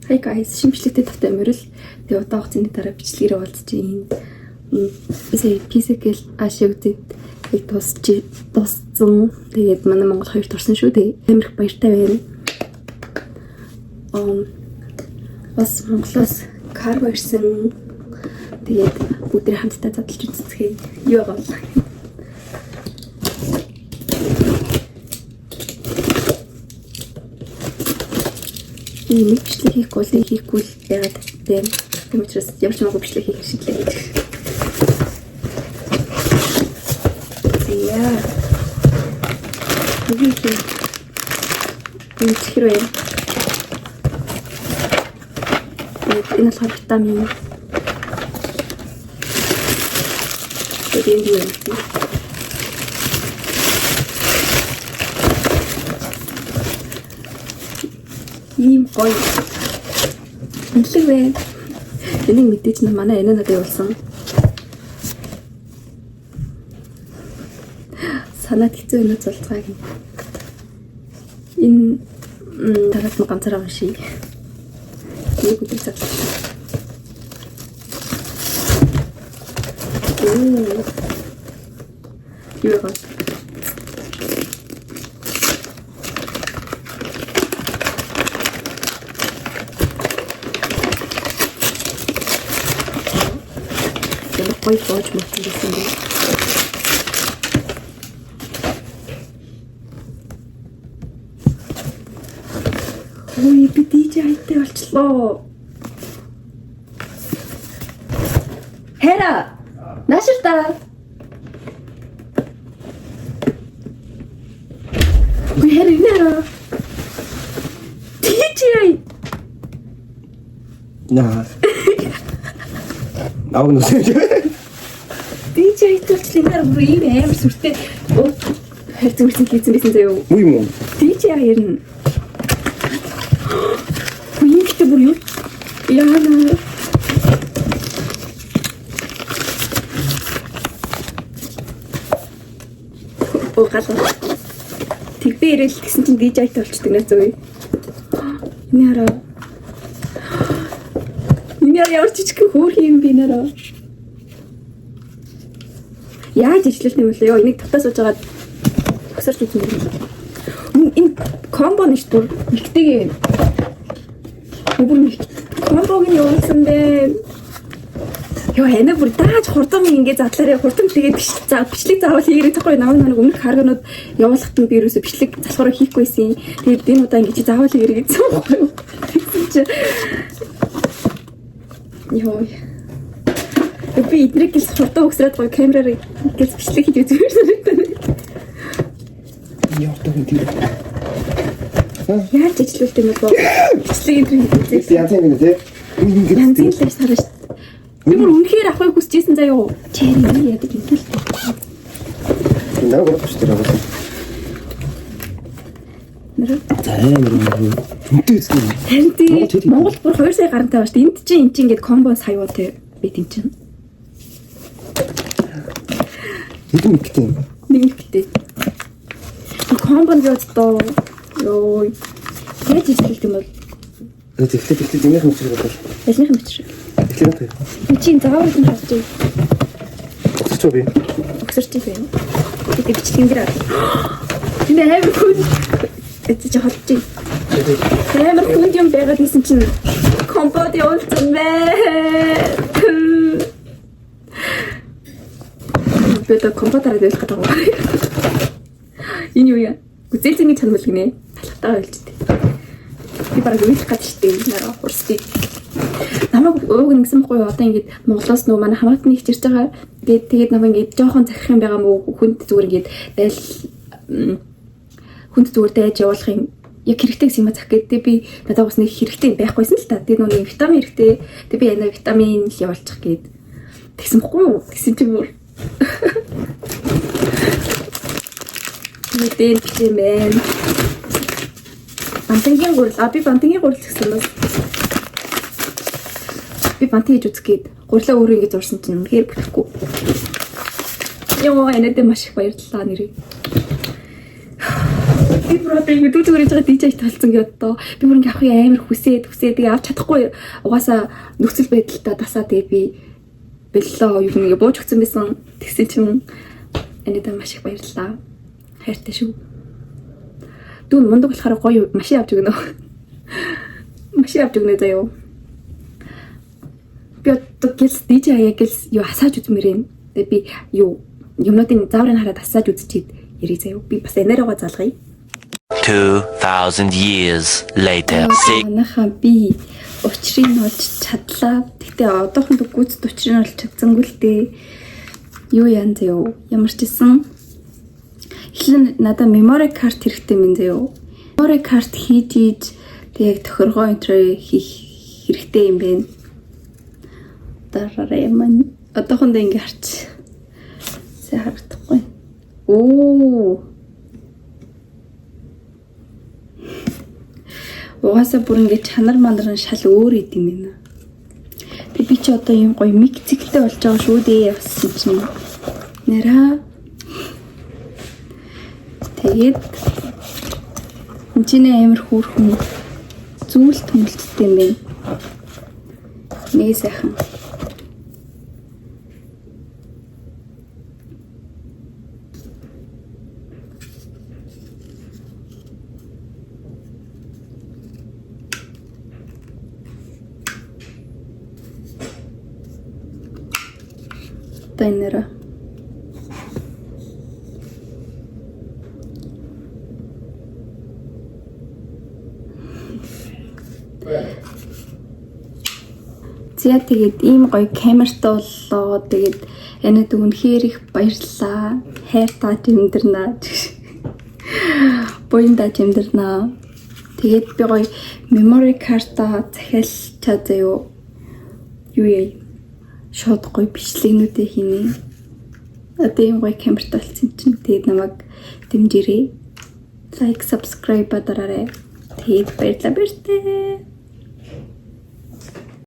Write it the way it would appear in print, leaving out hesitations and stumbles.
Hi guys, шимжлэгтэй тавтай мөрөл. Тэгээ удаа хугацааны дараа бичлэгээрээ уулзчихъя. Бисээ писэгэл ашигдээд яг дууссан. Тэгээд манай Монгол хоёр турсан шүү дээ. Амирх баяртай байна. Бас Монголоос карго ирсэн. Тэгээд бүгд хамтдаа задлж үзцгээе. Юу байгаа вэ? Нэг бичлэг хийхгүй л яагаад тийм учраас ямар ч магадгүй бичлэг хийх шийдлээ гэж. Яа. Энэ хэрвээ энэ болохоор витамин ийм гоё. Үнэлэг вэ? Энийг мэдээж нь манай энэ надад явуулсан. Санаад хэцүү өнөө цолцгааг. Энэ тараад нь ганцаараа уншия. Нэг үгүй цаг. Юу вэ? Ой, боож мөчсөн гэсэн юм. Ой, би DJ-тэй болчлоо. Хэра! Наширта. Ой, хэра нэрэ. DJ. Наа. Нааг нүсэж. DJ төлчлэмээр бүр ийм амар сүртэй хайрцагчсан хийсэн байсан заяа. Үгүй юм уу? DJ ярина. Үгүй ихтэй бүр юу? Яана. Гал. Тэгбэ ирэл гэсэн чинь DJ-тэй болчихдаг нэ зөө. Нэрэ. Нэрэ ямар чичгэн хөөх юм би нэрэ. Яаж ижлэлт юм бэ? Йоо, энийг татаа сууж агаад өсөрч үзэн юм. Энэ комбо нь шүү дээ. Ихтэйг. Бүр комбог нь явуулсан бэ. Йоо, энэ бүр дааж хурдан ингэ задлаараа хурдан тэгээд бичлэг заавал хийгэрэг тахгүй намайг өмнөх харгонууд явуулахад нь би ерөөсө бичлэг залхуураа хийхгүйсэн. Тэгээд энэ удаа ингэ чи заавал хийгэрэг гэсэн юм. Йоо. Би эдрэг гис хурдан өгсрээд гоё камераар гэж бичлэг хийж үзмээр санагдана. Яа тоо тийм. Яаж ижлүүлт юм бол бичлэг эдрэг хийж. Янз юм тий. Янз л сараш. Би бүр үнэхээр авахыг хүсчихсэн заяа. Чи яадаг юм тэл. Наа гоо төстэй байгаа. Танти Монгол бүр 2 сая гарантай байна шүү дээ. Энд чинь ингээд комбо сая уу те би тийм чинь. Нэг ихтэй. Комбонд яаж тоо ёо. Яаж ихтэй юм бол. Тэгтээ димэх мөчрөг бол. Ясных мөчрөг. Тэгтээ. Чи заавал нь хавчих. Өсөж би. Өсөрч байна. Тэгээд бичлэг дээр аа. Энэ амар хүн. Эцэж хатчих. Амар хүн юм байгаад хийсэн чинь комбод явуулсан бэ. Бэдэ компьютераар дэлгэх гэдэг байна. Энэ юу яа? Үзэлцээний чанар гинэ. Талхтаа байлжтэй. Би бараг үйлдэх гэж штеп нэрээ урсдээ. Намайг ууг нэгсэн байхгүй одоо ингэж Монголоос нөө манай хамаатны их ирж байгаа. Тэгээд намайг ингэж жоохон захих юм байгаа мó хүнд зүгээр ингэж дайл хүнд зүгээр дайж явуулах юм. Яг хэрэгтэй гэсэн юм зах гэдэг би надад бас нэг хэрэгтэй байхгүйсэн л та. Тэгээд нөө витамин хэрэгтэй. Тэгээд би энэ витамин л явуулчих гээд тэгсэн бохгүй юу? Тэгсэн тийм үү? Мэдэн чимэн. Бантангийн гурил, би бантангийн гурил гэсэн юм. Би бантан хийж үзэх гээд гурилаа өөрөө ингэж зурсан чинь үнэхээр бүтэхгүй. Йоо, энэдээ маш их баярлалаа нэрээ. Би бүр одоо ингэ дүүцгээр хийж байгаа DJ талцсан гэдээ би бүр ингэ авахыг амар хүсээд тэгээ авч чадахгүй угаасаа нөхцөл байдалтай дасаа тэгээ би бэллээ юу нэг бууж өгсөн байсан тэгсэн чинь анидаа маш их баярлалаа. Хайртай шүү. Дүүн мундаг болохоор гоё машин авч өгнө. Машин авч өгнө заяа. Би одоо гэлс DJ аяа гэлс юу асааж үзмээр юм. Тэгээ би юу юмнуудын зааврыг хараад асааж үзчихэд ярий заяа. Би бас энергоо залгая. 2000 years later. Манайхаа би учрыг нь олж чадлаа. Гэтэ одоохонд гүйцэд учрыг нь олж чадсангүй л дээ. Юу яан заяа. Ямар ч гэсэн эхлэн надад memory card хэрэгтэй юм заяа. Memory card хийж тэг тохиргоо энтер хийх хэрэгтэй юм байна. Дараараа юм. Одоохондоо ингэ харч. Сайн харагдахгүй. Оо. Угаасаа бүр ингэ чанар мандар нь шал өөр идэм байна. Тэг би чи одоо юм гоё микцэгтэй болж байгаа шүү дээ явсан чинь. Нэраа. Тэгээд энэний амар хөөрхөн зүйлт мөлттэй юм байна. Нэг сайхан. Тайнера. За тэгээд ийм гоё камертай боллоо. Тэгээд энэд үнэхээр их баярлалаа. Хайртай тэмдэрнаа. Буянда тэмдэрнаа. Тэгээд би гоё memory card-а захиалчаа заяа. Юу яа? Шууд гоё бичлэгнүүдээ хийнэ. Одоо ийм гоё камертай болсон чинь тэгээд намайг дэмжээрэй. Like, subscribe дараарай. Тэгээд баярлалаа.